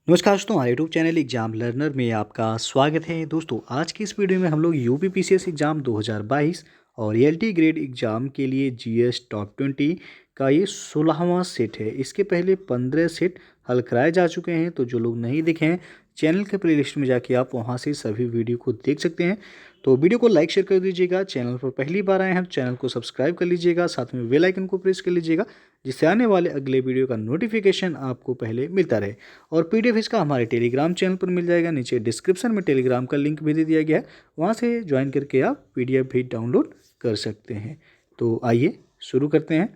नमस्कार दोस्तों, हमारे यूट्यूब चैनल एग्जाम लर्नर में आपका स्वागत है। दोस्तों, आज की इस वीडियो में हम लोग यूपी पीसीएस एग्ज़ाम 2022 और एलटी ग्रेड एग्ज़ाम के लिए जीएस टॉप 20 का ये 16वां सेट है। इसके पहले 15 सेट हल कराए जा चुके हैं, तो जो लोग नहीं देखे हैं चैनल के प्लेलिस्ट में जाके आप वहां से सभी वीडियो को देख सकते हैं। तो वीडियो को लाइक शेयर कर दीजिएगा। चैनल पर पहली बार आए हैं तो चैनल को सब्सक्राइब कर लीजिएगा, साथ में बेल आइकन को प्रेस कर लीजिएगा, जिससे आने वाले अगले वीडियो का नोटिफिकेशन आपको पहले मिलता रहे। और पीडीएफ इसका हमारे टेलीग्राम चैनल पर मिल जाएगा। नीचे डिस्क्रिप्शन में टेलीग्राम का लिंक भी दे दिया गया है, वहाँ से ज्वाइन करके आप पीडीएफ भी डाउनलोड कर सकते हैं। तो आइए शुरू करते हैं।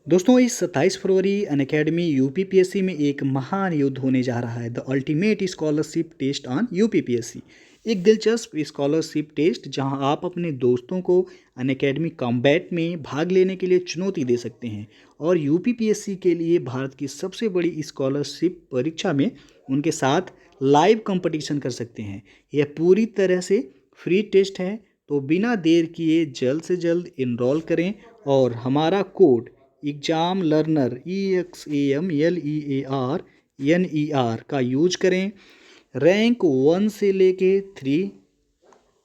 दोस्तों, इस 27 फरवरी अनअकैडमी यूपीपीएससी में एक महान युद्ध होने जा रहा है, the ultimate scholarship test on UPPSC. एक दिलचस्प स्कॉलरशिप टेस्ट जहां आप अपने दोस्तों को अनअकैडमी कॉम्बैट में भाग लेने के लिए चुनौती दे सकते हैं और यूपीपीएससी के लिए भारत की सबसे बड़ी स्कॉलरशिप परीक्षा में उनके साथ लाइव कंपटीशन कर सकते हैं। यह पूरी तरह से फ्री टेस्ट है, तो बिना देर किए जल्द से जल्द इनरोल करें और हमारा कोड एग्जाम लर्नर EXAMLEARNER का यूज करें। रैंक 1 से लेके 3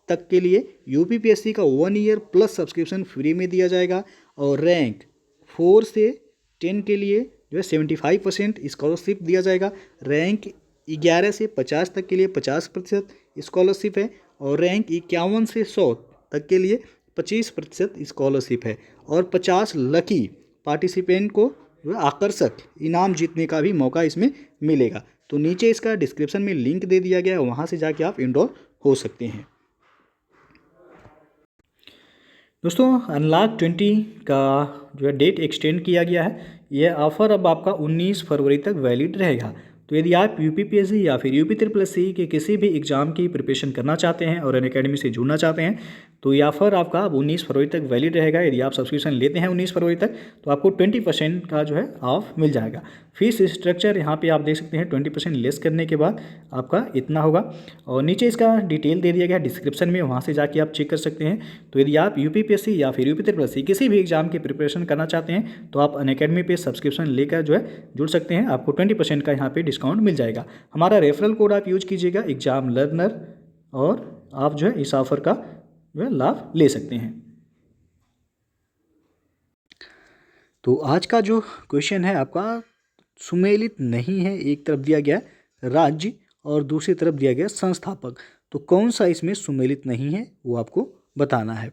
तक के लिए यूपीपीएससी का 1 ईयर प्लस सब्सक्रिप्शन फ्री में दिया जाएगा और रैंक 4 से 10 के लिए जो है 75% स्कॉलरशिप दिया जाएगा। रैंक 11 से 50 तक के लिए 50% स्कॉलरशिप है और रैंक 51 से 100 तक के लिए 25% स्कॉलरशिप है और 50 लकी पार्टिसिपेंट को जो आकर्षक इनाम जीतने का भी मौका इसमें मिलेगा। तो नीचे इसका डिस्क्रिप्शन में लिंक दे दिया गया है, वहाँ से जाके आप इनरोल हो सकते हैं। दोस्तों, अनलॉक 20 का जो है डेट एक्सटेंड किया गया है। यह ऑफर अब आपका 19 फरवरी तक वैलिड रहेगा। तो यदि आप यूपीपीएससी या फिर यूपी ट्रिपल एस सी के किसी भी एग्जाम की प्रिपरेशन करना चाहते हैं और अनअकैडमी से जुड़ना चाहते हैं, तो ये ऑफर आपका अब 19 फरवरी तक वैलिड रहेगा। यदि आप सब्सक्रिप्शन लेते हैं 19 फरवरी तक, तो आपको 20% का जो है ऑफ मिल जाएगा। फीस स्ट्रक्चर यहाँ पे आप देख सकते हैं, 20% लेस करने के बाद आपका इतना होगा और नीचे इसका डिटेल दे दिया गया है डिस्क्रिप्शन में, वहाँ से जाके आप चेक कर सकते हैं। तो यदि आप यूपीपीएससी या फिर यूपी ट्रिपल एस सी किसी भी एग्जाम की प्रिपरेशन करना चाहते हैं, तो आप अनअकैडमी पे सब्सक्रिप्शन लेकर जो है जुड़ सकते हैं। आपको 20% का यहाँ पे डिस्काउंट मिल जाएगा। हमारा रेफरल कोड आप यूज कीजिएगा एग्जाम लर्नर, और आप जो है इस ऑफर का जो है लाभ ले सकते हैं। तो आज का जो क्वेश्चन है आपका सुमेलित नहीं है। एक तरफ दिया गया राज्य और दूसरी तरफ दिया गया संस्थापक, तो कौन सा इसमें सुमेलित नहीं है वो आपको बताना है।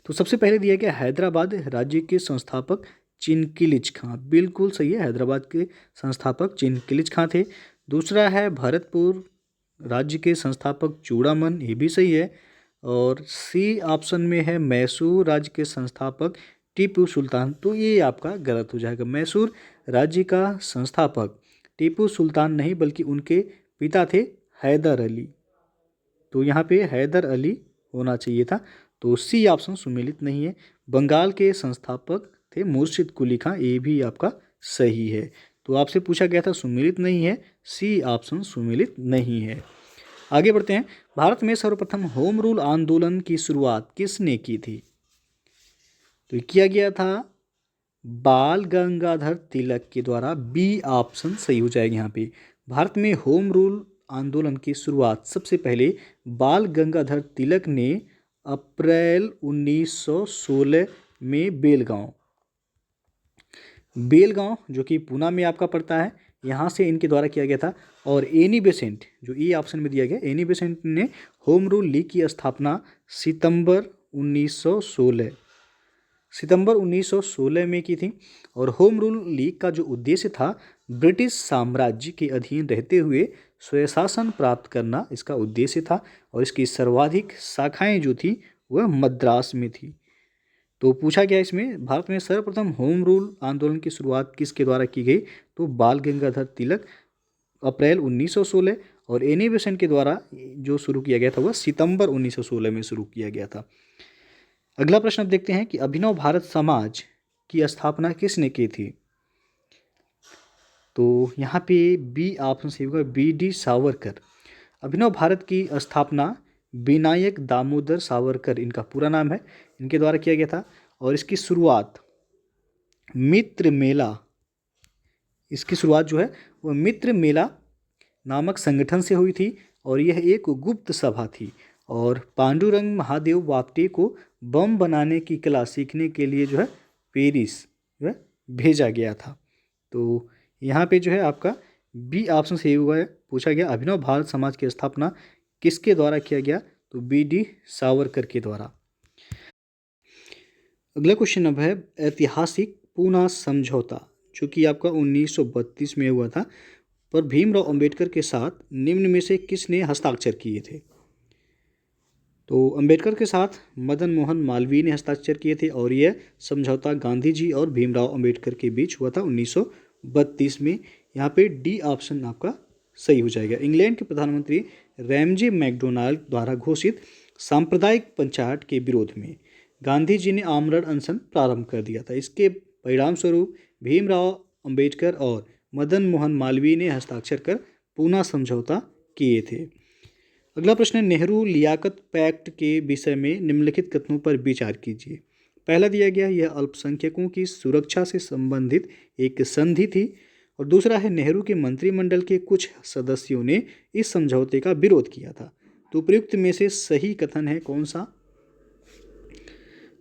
तो सबसे पहले दिया गया हैदराबाद राज्य के संस्थापक चिनकिलिच खां, बिल्कुल सही है, हैदराबाद के संस्थापक चिनकिलिच खां थे। दूसरा है भरतपुर राज्य के संस्थापक चूड़ामन, ये भी सही है। और सी ऑप्शन में है मैसूर राज्य के संस्थापक टीपू सुल्तान, तो ये आपका गलत हो जाएगा। मैसूर राज्य का संस्थापक टीपू सुल्तान नहीं, बल्कि उनके पिता थे हैदर अली, तो यहाँ पे हैदर अली होना चाहिए था। तो सी ऑप्शन सुमेलित नहीं है। बंगाल के संस्थापक थे मुर्शिद कुली खां, ये भी आपका सही है। तो आपसे पूछा गया था सुमेलित नहीं है, सी ऑप्शन सुमेलित नहीं है। आगे बढ़ते हैं। भारत में सर्वप्रथम होम रूल आंदोलन की शुरुआत किसने की थी? तो किया गया था बाल गंगाधर तिलक के द्वारा, बी ऑप्शन सही हो जाएगा यहाँ पे। भारत में होम रूल आंदोलन की शुरुआत सबसे पहले बाल गंगाधर तिलक ने अप्रैल 1916 में बेलगांव जो कि पूना में आपका पड़ता है, यहाँ से इनके द्वारा किया गया था। और एनी बेसेंट, जो ई ऑप्शन में दिया गया, एनी बेसेंट ने होम रूल लीग की स्थापना सितंबर 1916 में की थी। और होम रूल लीग का जो उद्देश्य था, ब्रिटिश साम्राज्य के अधीन रहते हुए स्वशासन प्राप्त करना इसका उद्देश्य था। और इसकी सर्वाधिक शाखाएं जो थी वह मद्रास में थी। तो पूछा गया इसमें भारत में सर्वप्रथम होम रूल आंदोलन की शुरुआत किसके द्वारा की गई? तो बाल गंगाधर तिलक, अप्रैल 1916, और एनी बेसेंट के द्वारा जो शुरू किया गया था वह सितंबर 1916 में शुरू किया गया था। अगला प्रश्न अब देखते हैं कि अभिनव भारत समाज की स्थापना किसने की थी? तो यहाँ पे बी ऑप्शन सही होगा, BD सावरकर। अभिनव भारत की स्थापना विनायक दामोदर सावरकर, इनका पूरा नाम है, इनके द्वारा किया गया था। और इसकी शुरुआत मित्र मेला इसकी शुरुआत जो है वह मित्र मेला नामक संगठन से हुई थी और यह एक गुप्त सभा थी और पांडुरंग महादेव वाप्टे को बम बनाने की कला सीखने के लिए जो है पेरिस जो है भेजा गया था। तो यहाँ पे जो है आपका बी ऑप्शन सही हुआ है। पूछा गया अभिनव भारत समाज की स्थापना किसके द्वारा किया गया, तो बी डी सावरकर के द्वारा। अगला क्वेश्चन अब है ऐतिहासिक पूना समझौता, जो कि आपका 1932 में हुआ था, पर भीमराव अंबेडकर के साथ निम्न में से किसने हस्ताक्षर किए थे। तो अंबेडकर के साथ मदन मोहन मालवीय ने हस्ताक्षर किए थे और यह समझौता गांधी जी और भीमराव अंबेडकर के बीच हुआ था 1932 में। यहाँ पे डी ऑप्शन आपका सही हो जाएगा। इंग्लैंड के प्रधानमंत्री रैमजे मैकडोनाल्ड द्वारा घोषित सांप्रदायिक पंचायत के विरोध में गांधी जी ने आमरण अनशन प्रारंभ कर दिया था। इसके परिणाम स्वरूप भीमराव अंबेडकर और मदन मोहन मालवीय ने हस्ताक्षर कर पूना समझौता किए थे। अगला प्रश्न है नेहरू लियाकत पैक्ट के विषय में निम्नलिखित कथनों पर विचार कीजिए। पहला दिया गया यह अल्पसंख्यकों की सुरक्षा से संबंधित एक संधि थी और दूसरा है नेहरू के मंत्रिमंडल के कुछ सदस्यों ने इस समझौते का विरोध किया था। तो उपयुक्त में से सही कथन है कौन सा,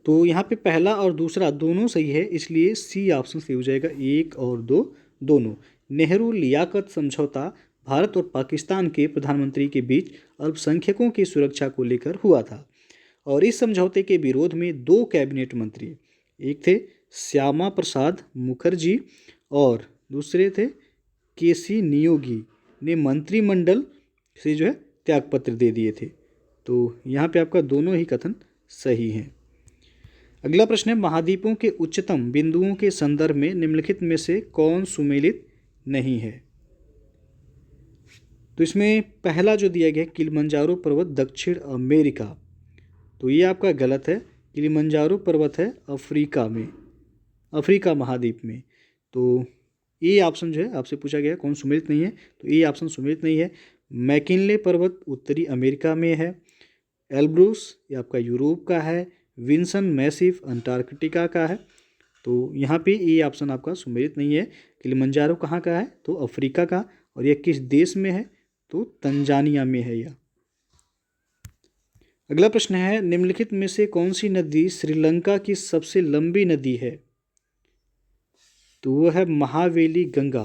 तो यहाँ पे पहला और दूसरा दोनों सही है, इसलिए सी ऑप्शन सही हो जाएगा। 1 और 2 दोनों। नेहरू लियाकत समझौता भारत और पाकिस्तान के प्रधानमंत्री के बीच अल्पसंख्यकों की सुरक्षा को लेकर हुआ था और इस समझौते के विरोध में 2 कैबिनेट मंत्री, एक थे श्यामा प्रसाद मुखर्जी और दूसरे थे केसी नियोगी, ने मंत्रिमंडल से जो है त्यागपत्र दे दिए थे। तो यहाँ पे आपका दोनों ही कथन सही हैं। अगला प्रश्न है महाद्वीपों के उच्चतम बिंदुओं के संदर्भ में निम्नलिखित में से कौन सुमेलित नहीं है। तो इसमें पहला जो दिया गया किलिमंजारो पर्वत दक्षिण अमेरिका, तो ये आपका गलत है। किलिमंजारो पर्वत है अफ्रीका में, अफ्रीका महाद्वीप में। तो ये ऑप्शन जो है आपसे पूछा गया कौन सुमेलित नहीं है, तो ये ऑप्शन सुमेलित नहीं है। मैकिनले पर्वत उत्तरी अमेरिका में है। एल्ब्रूस ये आपका यूरोप का है। विंसन मैसिव अंटार्कटिका का है। तो यहाँ पे ये ऑप्शन आपका सुमेलित नहीं है। किलिमंजारो कहाँ का है, तो अफ्रीका का, और यह किस देश में है, तो तंजानिया में है यह। अगला प्रश्न है निम्नलिखित में से कौन सी नदी श्रीलंका की सबसे लंबी नदी है, तो वो है महावेली गंगा।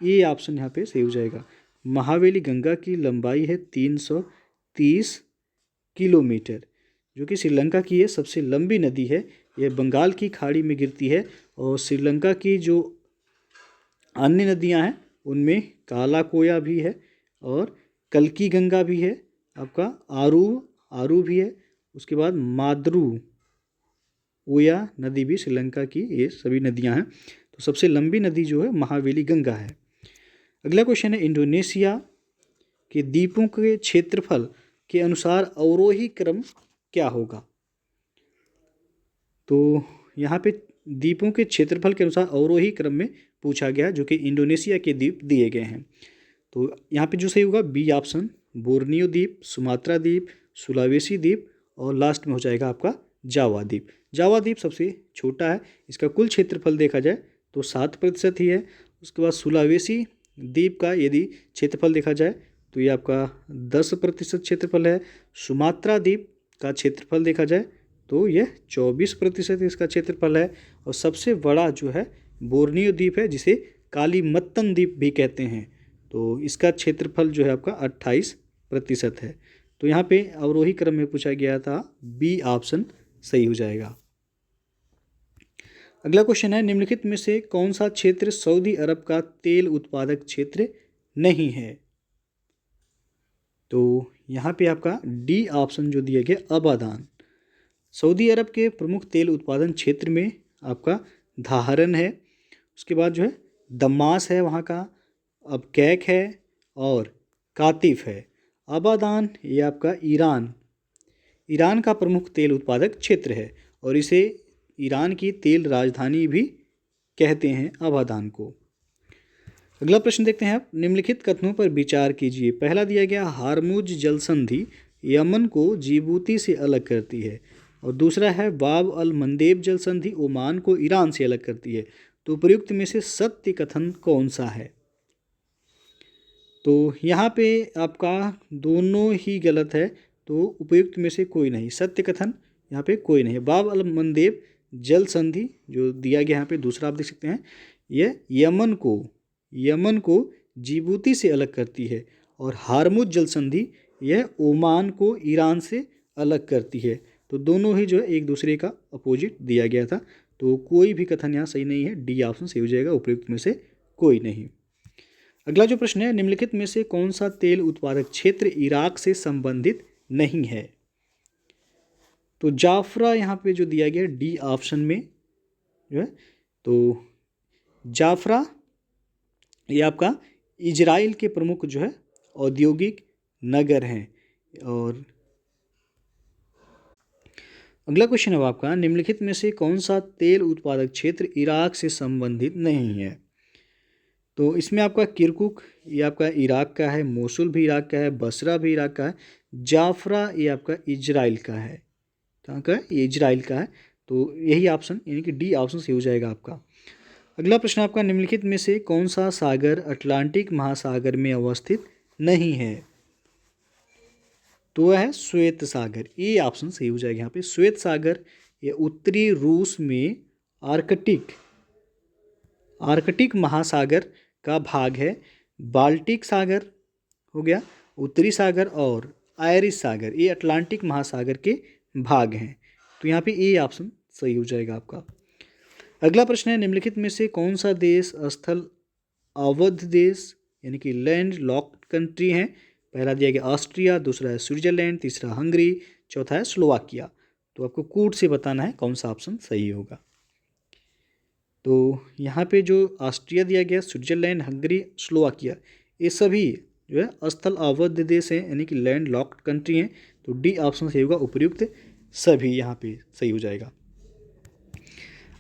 ये ऑप्शन यहाँ पे सही हो जाएगा। महावेली गंगा की लंबाई है 330 किलोमीटर, जो कि श्रीलंका की ये सबसे लंबी नदी है। यह बंगाल की खाड़ी में गिरती है और श्रीलंका की जो अन्य नदियां हैं उनमें कालाकोया भी है और कल्की गंगा भी है, आपका आरू भी है, उसके बाद माद्रू ओया नदी भी श्रीलंका की, ये सभी नदियां हैं। तो सबसे लंबी नदी जो है महावेली गंगा है। अगला क्वेश्चन है इंडोनेशिया के द्वीपों के क्षेत्रफल के अनुसार अवरोही क्रम क्या होगा। तो यहाँ पे द्वीपों के क्षेत्रफल के अनुसार अवरोही क्रम में पूछा गया, जो कि इंडोनेशिया के द्वीप दिए गए हैं। तो यहाँ पे जो सही होगा बी ऑप्शन, बोर्नियो द्वीप, सुमात्रा द्वीप, सुलावेसी द्वीप और लास्ट में हो जाएगा आपका जावा द्वीप। जावा द्वीप सबसे छोटा है, इसका कुल क्षेत्रफल देखा जाए तो 7% ही है। उसके बाद सुलावेसी द्वीप का यदि क्षेत्रफल देखा जाए तो ये आपका 10% क्षेत्रफल है। सुमात्रा द्वीप का क्षेत्रफल देखा जाए तो यह 24% इसका क्षेत्रफल है। और सबसे बड़ा जो है बोर्नियो द्वीप है, जिसे कालीमत्तन द्वीप भी कहते हैं, तो इसका क्षेत्रफल जो है आपका 28% है। तो यहाँ पे अवरोही क्रम में पूछा गया था, बी ऑप्शन सही हो जाएगा। अगला क्वेश्चन है निम्नलिखित में से कौन सा क्षेत्र सऊदी अरब का तेल उत्पादक क्षेत्र नहीं है। तो यहाँ पे आपका डी ऑप्शन जो दिया गया अबादान। सऊदी अरब के प्रमुख तेल उत्पादन क्षेत्र में आपका धाहरन है, उसके बाद जो है दमास है वहाँ का, अब कैक है और कातिफ है। अबादान ये आपका ईरान का प्रमुख तेल उत्पादक क्षेत्र है और इसे ईरान की तेल राजधानी भी कहते हैं अबादान को। अगला प्रश्न देखते हैं आप, निम्नलिखित कथनों पर विचार कीजिए। पहला दिया गया हारमुज जल संधि यमन को जिबूती से अलग करती है और दूसरा है बाब अल मंदेब जल संधि ओमान को ईरान से अलग करती है। तो उपयुक्त में से सत्य कथन कौन सा है? तो यहाँ पे आपका दोनों ही गलत है, तो उपयुक्त में से कोई नहीं, सत्य कथन यहाँ पे कोई नहीं है। बाब अल मंदेब जल संधि जो दिया गया यहाँ पे दूसरा आप देख सकते हैं, यह यमन को जिबूती से अलग करती है, और हारमुज जल संधि यह ओमान को ईरान से अलग करती है। तो दोनों ही जो है एक दूसरे का अपोजिट दिया गया था, तो कोई भी कथन यहाँ सही नहीं है, डी ऑप्शन सही हो जाएगा, उपयुक्त में से कोई नहीं। अगला जो प्रश्न है, निम्नलिखित में से कौन सा तेल उत्पादक क्षेत्र इराक से संबंधित नहीं है? तो जाफरा यहाँ पे जो दिया गया डी ऑप्शन में जो है, तो जाफरा ये आपका इजराइल के प्रमुख जो है औद्योगिक नगर हैं। और अगला क्वेश्चन है आपका, निम्नलिखित में से कौन सा तेल उत्पादक क्षेत्र इराक से संबंधित नहीं है? तो इसमें आपका किरकुक ये आपका इराक का है, मोसुल भी इराक का है, बसरा भी इराक का है, जाफरा ये आपका इजराइल का है। कहाँ का है? ये इजराइल का है। तो यही ऑप्शन यानी कि डी ऑप्शन सही हो जाएगा आपका। अगला प्रश्न आपका, निम्नलिखित में से कौन सा सागर अटलांटिक महासागर में अवस्थित नहीं है? तो वह है श्वेत सागर, ये ऑप्शन सही हो जाएगा यहाँ पे। श्वेत सागर ये उत्तरी रूस में आर्कटिक महासागर का भाग है। बाल्टिक सागर हो गया उत्तरी सागर, और आयरिश सागर ये अटलांटिक महासागर के भाग हैं। तो यहाँ पे ए ऑप्शन सही हो जाएगा आपका। अगला प्रश्न है, निम्नलिखित में से कौन सा देश स्थल अवध देश यानी कि लैंड लॉक्ड कंट्री है? पहला दिया गया ऑस्ट्रिया, दूसरा है स्विट्जरलैंड, तीसरा हंगरी, चौथा है स्लोवाकिया। तो आपको कूट से बताना है कौन सा ऑप्शन सही होगा। तो यहाँ पे जो ऑस्ट्रिया दिया गया, स्विट्जरलैंड, हंगरी, स्लोवाकिया ये सभी जो है स्थल अवध देश हैं यानी कि लैंड लॉक्ड कंट्री हैं। तो डी ऑप्शन सही होगा, उपयुक्त सभी यहाँ पे सही हो जाएगा।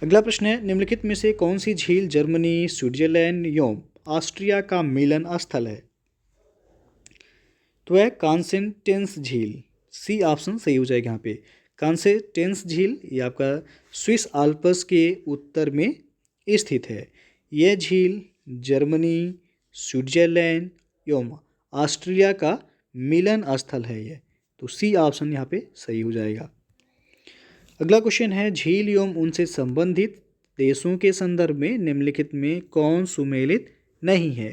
अगला प्रश्न है, निम्नलिखित में से कौन सी झील जर्मनी, स्विट्जरलैंड एवं ऑस्ट्रिया का मिलन स्थल है? तो है कॉन्स्टेंस झील, सी ऑप्शन सही हो जाएगा यहाँ पे। कॉन्स्टेंस झील ये आपका स्विस आल्प्स के उत्तर में स्थित है। यह झील जर्मनी, स्विट्जरलैंड एवं ऑस्ट्रिया का मिलन स्थल है यह। तो सी ऑप्शन यहाँ पे सही हो जाएगा। अगला क्वेश्चन है, झील एवं उनसे संबंधित देशों के संदर्भ में निम्नलिखित में कौन सुमेलित नहीं है?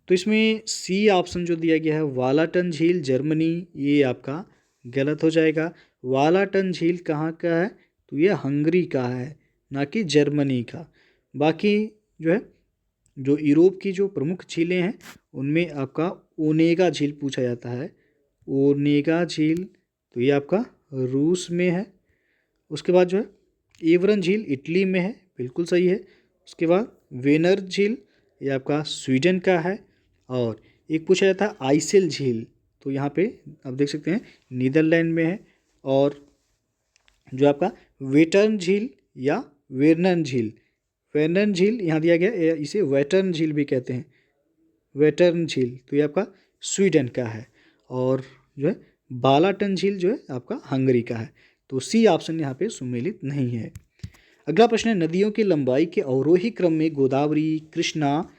तो इसमें सी ऑप्शन जो दिया गया है वालाटन झील जर्मनी, ये आपका गलत हो जाएगा। वालाटन झील कहाँ का है? तो ये हंगरी का है, ना कि जर्मनी का। बाकी जो है जो यूरोप की जो प्रमुख झीलें हैं उनमें आपका ओनेगा झील पूछा जाता है। ओनेगा झील तो ये आपका रूस में है। उसके बाद जो है एवरन झील इटली में है, बिल्कुल सही है। उसके बाद वेनर झील ये आपका स्वीडन का है। और एक पूछा जाता है आइसेल झील, तो यहाँ पे आप देख सकते हैं नीदरलैंड में है। और जो आपका वेटर्न झील या वेरनन झील यहाँ दिया गया, इसे वेटर्न झील भी कहते हैं, वेटर्न झील तो ये आपका स्वीडन का है। और जो है बालाटन झील जो है आपका हंगरी का है। तो सी ऑप्शन यहाँ पे सुमेलित नहीं है। अगला प्रश्न है, नदियों की लंबाई के अवरोही क्रम में गोदावरी, कृष्णा,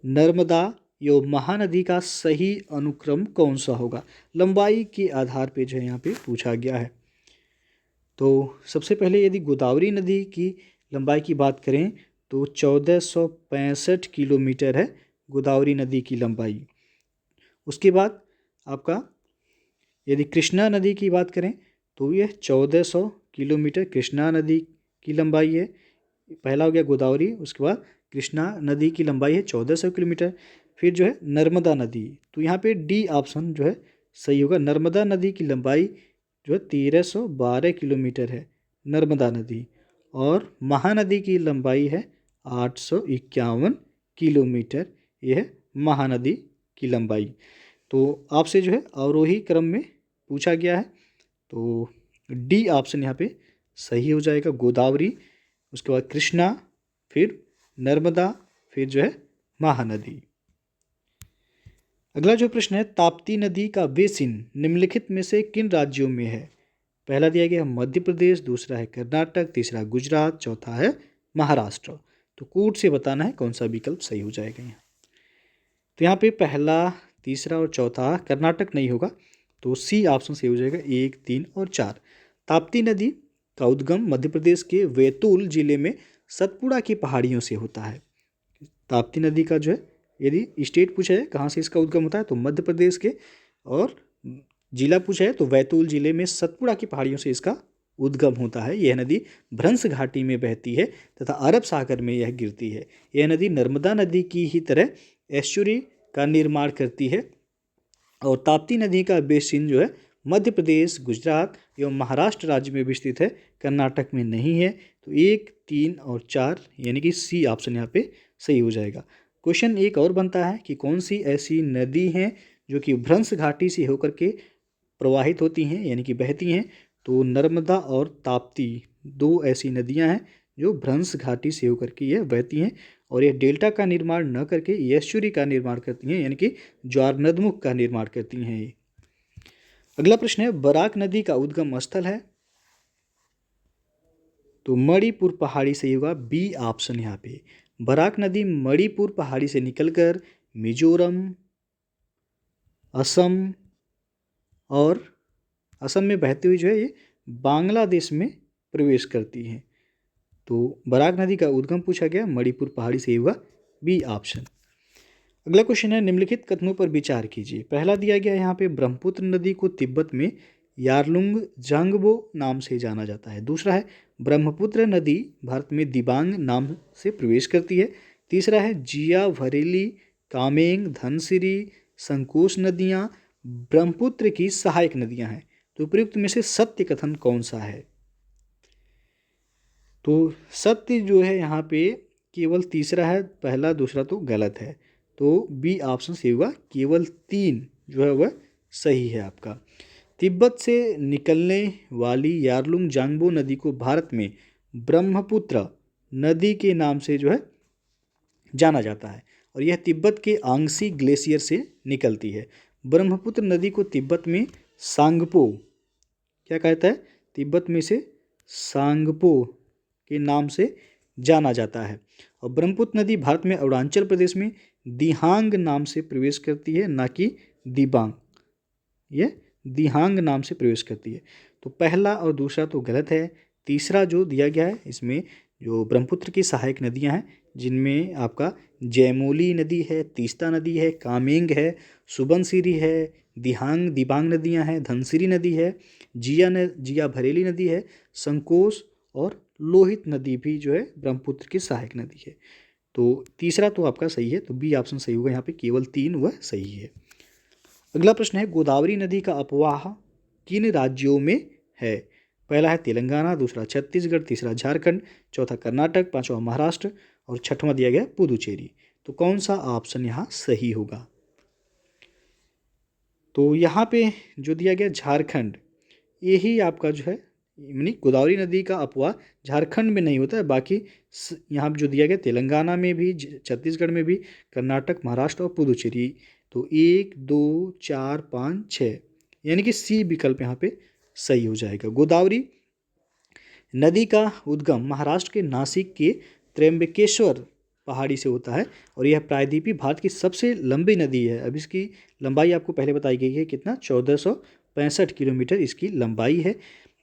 नर्मदा एवं महानदी का सही अनुक्रम कौन सा होगा? लंबाई के आधार पे जो है यहाँ पे पूछा गया है। तो सबसे पहले यदि गोदावरी नदी की लंबाई की बात करें तो 1465 किलोमीटर है गोदावरी नदी की लंबाई। उसके बाद आपका यदि कृष्णा नदी की बात करें तो यह 1400 किलोमीटर कृष्णा नदी की लंबाई है। पहला हो गया गोदावरी, उसके बाद कृष्णा नदी की लंबाई है 1400 किलोमीटर। फिर जो है नर्मदा नदी, तो यहाँ पे डी ऑप्शन जो है सही होगा। नर्मदा नदी की लंबाई जो है 1312 किलोमीटर है नर्मदा नदी। और महानदी की लंबाई है 851 किलोमीटर, यह है महानदी की लंबाई। तो आपसे जो है अवरोही क्रम में पूछा गया है, तो डी ऑप्शन यहाँ पे सही हो जाएगा, गोदावरी, उसके बाद कृष्णा, फिर नर्मदा, फिर जो है महानदी। अगला जो प्रश्न है, ताप्ती नदी का बेसिन निम्नलिखित में से किन राज्यों में है? पहला दिया गया मध्य प्रदेश, दूसरा है कर्नाटक, तीसरा गुजरात, चौथा है महाराष्ट्र। तो कूट से बताना है कौन सा विकल्प सही हो जाएगा यहाँ। तो यहाँ पे पहला, तीसरा और चौथा कर्नाटक नहीं होगा, तो सी ऑप्शन सही हो जाएगा, 1, 3 और 4। ताप्ती नदी का उद्गम मध्य प्रदेश के बैतूल जिले में सतपुड़ा की पहाड़ियों से होता है। ताप्ती नदी का जो है, यदि स्टेट पूछा है कहाँ से इसका उद्गम होता है तो मध्य प्रदेश के, और जिला पूछा है तो बैतूल जिले में सतपुड़ा की पहाड़ियों से इसका उद्गम होता है। यह नदी भ्रंश घाटी में बहती है तथा अरब सागर में यह गिरती है। यह नदी नर्मदा नदी की ही तरह एस्चुरी का निर्माण करती है और ताप्ती नदी का बेसिन जो है मध्य प्रदेश, गुजरात एवं महाराष्ट्र राज्य में विस्तृत है, कर्नाटक में नहीं है। तो 1, 3 और 4 यानी कि सी ऑप्शन यहाँ पे सही हो जाएगा। क्वेश्चन एक और बनता है कि कौन सी ऐसी नदी हैं जो कि भ्रंश घाटी से होकर के प्रवाहित होती हैं यानी कि बहती हैं। तो नर्मदा और ताप्ती दो ऐसी नदियां हैं जो भ्रंश घाटी से होकर के यह बहती हैं और यह डेल्टा का निर्माण न करके एस्चुरी का निर्माण करती हैं यानी कि ज्वारनदमुख का निर्माण करती हैं ये। अगला प्रश्न है, बराक नदी का उद्गम स्थल है। तो मणिपुर पहाड़ी से होगा, बी ऑप्शन यहाँ पे। बराक नदी मणिपुर पहाड़ी से निकलकर मिजोरम, असम और असम में बहती हुई जो है ये बांग्लादेश में प्रवेश करती है। तो बराक नदी का उद्गम पूछा गया, मणिपुर पहाड़ी से होगा, बी ऑप्शन। अगला क्वेश्चन है, निम्नलिखित कथनों पर विचार कीजिए। पहला दिया गया है यहाँ पे, ब्रह्मपुत्र नदी को तिब्बत में यारलुंग जांगबो नाम से जाना जाता है। दूसरा है, ब्रह्मपुत्र नदी भारत में दिबांग नाम से प्रवेश करती है। तीसरा है, जिया, भरेली, कामेंग, धनसिरी, संकोश नदियाँ ब्रह्मपुत्र की सहायक नदियाँ हैं। तो उपयुक्त में से सत्य कथन कौन सा है? तो सत्य जो है यहाँ पे केवल तीसरा है, पहला दूसरा तो गलत है। तो बी ऑप्शन सही होगा, केवल 3 जो है वह सही है आपका। तिब्बत से निकलने वाली यारलुंग जांगबो नदी को भारत में ब्रह्मपुत्र नदी के नाम से जो है जाना जाता है और यह तिब्बत के आंगसी ग्लेशियर से निकलती है। ब्रह्मपुत्र नदी को तिब्बत में सांगपो, क्या कहता है, तिब्बत में से सांगपो के नाम से जाना जाता है। और ब्रह्मपुत्र नदी भारत में अरुणाचल प्रदेश में दिहांग नाम से प्रवेश करती है, ना कि दिबांग। ये दिहांग नाम से प्रवेश करती है। तो पहला और दूसरा तो गलत है। तीसरा जो दिया गया है इसमें जो ब्रह्मपुत्र की सहायक नदियां हैं जिनमें आपका जयमोली नदी है, तीस्ता नदी है, कामेंग है, सुबनसिरी है, दिहांग दिबांग नदियां हैं, धनसिरी नदी है, जिया भरेली नदी है, संकोश और लोहित नदी भी जो है ब्रह्मपुत्र की सहायक नदी है। तो तीसरा तो आपका सही है, तो बी ऑप्शन सही होगा यहाँ पे, केवल 3 वह सही है। अगला प्रश्न है, गोदावरी नदी का अपवाह किन राज्यों में है? पहला है तेलंगाना, दूसरा छत्तीसगढ़, तीसरा झारखंड, चौथा कर्नाटक, पांचवा महाराष्ट्र और छठवां दिया गया पुदुचेरी। तो कौन सा ऑप्शन यहाँ सही होगा? तो यहाँ पे जो दिया गया झारखंड, यही आपका जो है, यानी गोदावरी नदी का अपवाह झारखंड में नहीं होता है, बाकी यहाँ जो दिया गया तेलंगाना में भी, छत्तीसगढ़ में भी, कर्नाटक, महाराष्ट्र और पुदुचेरी। तो 1, 2, 4, 5, 6 यानी कि सी विकल्प यहाँ पे सही हो जाएगा। गोदावरी नदी का उद्गम महाराष्ट्र के नासिक के त्र्यंबकेश्वर पहाड़ी से होता है और यह प्रायद्वीपीय भारत की सबसे लंबी नदी है। अब इसकी लंबाई आपको पहले बताई गई है, कितना, 1465 किलोमीटर इसकी लंबाई है।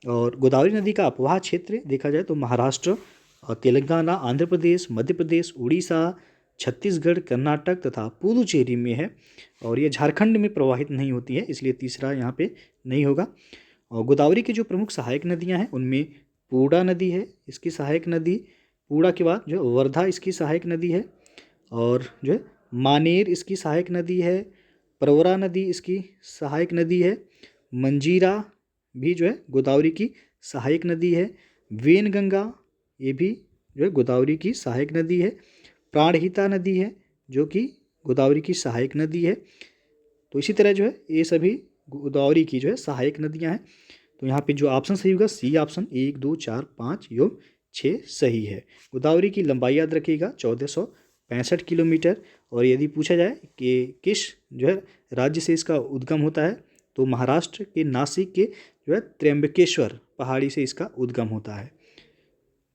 और गोदावरी नदी का अपवाह क्षेत्र देखा जाए तो महाराष्ट्र और तेलंगाना, आंध्र प्रदेश, मध्य प्रदेश, उड़ीसा, छत्तीसगढ़, कर्नाटक तथा पुदुचेरी में है और ये झारखंड में प्रवाहित नहीं होती है, इसलिए तीसरा यहाँ पे नहीं होगा। और गोदावरी की जो प्रमुख सहायक नदियाँ हैं उनमें पूर्णा नदी है इसकी सहायक नदी, पूर्णा के बाद जो वर्धा इसकी सहायक नदी है और जो है मानेर इसकी सहायक नदी है, प्रवरा नदी इसकी सहायक नदी है, मंजीरा भी जो है गोदावरी की सहायक नदी है, वेनगंगा ये भी जो है गोदावरी की सहायक नदी है, प्राणहिता नदी है जो कि गोदावरी की सहायक नदी है। तो इसी तरह जो है ये सभी गोदावरी की जो है सहायक नदियां हैं। तो यहाँ पे जो ऑप्शन सही होगा, सी ऑप्शन, 1, 2, 4, 5 योग 6 सही है। गोदावरी की लंबाई याद रखिएगा 1465 किलोमीटर। और यदि पूछा जाए कि किस जो है राज्य से इसका उद्गम होता है तो महाराष्ट्र के नासिक के जो है त्र्यंबकेश्वर पहाड़ी से इसका उद्गम होता है।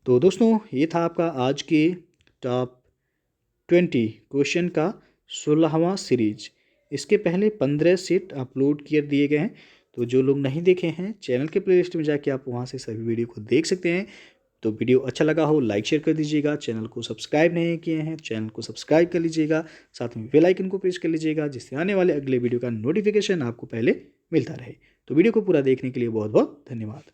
तो दोस्तों ये था आपका आज के टॉप 20 क्वेश्चन का 16वां सीरीज। इसके पहले 15 सेट अपलोड कर दिए गए हैं, तो जो लोग नहीं देखे हैं चैनल के प्लेलिस्ट में जाके आप वहाँ से सभी वीडियो को देख सकते हैं। तो वीडियो अच्छा लगा हो लाइक शेयर कर दीजिएगा, चैनल को सब्सक्राइब नहीं किए हैं चैनल को सब्सक्राइब कर लीजिएगा, साथ में बेल आइकन को प्रेस कर लीजिएगा जिससे आने वाले अगले वीडियो का नोटिफिकेशन आपको पहले मिलता रहे। तो वीडियो को पूरा देखने के लिए बहुत बहुत धन्यवाद।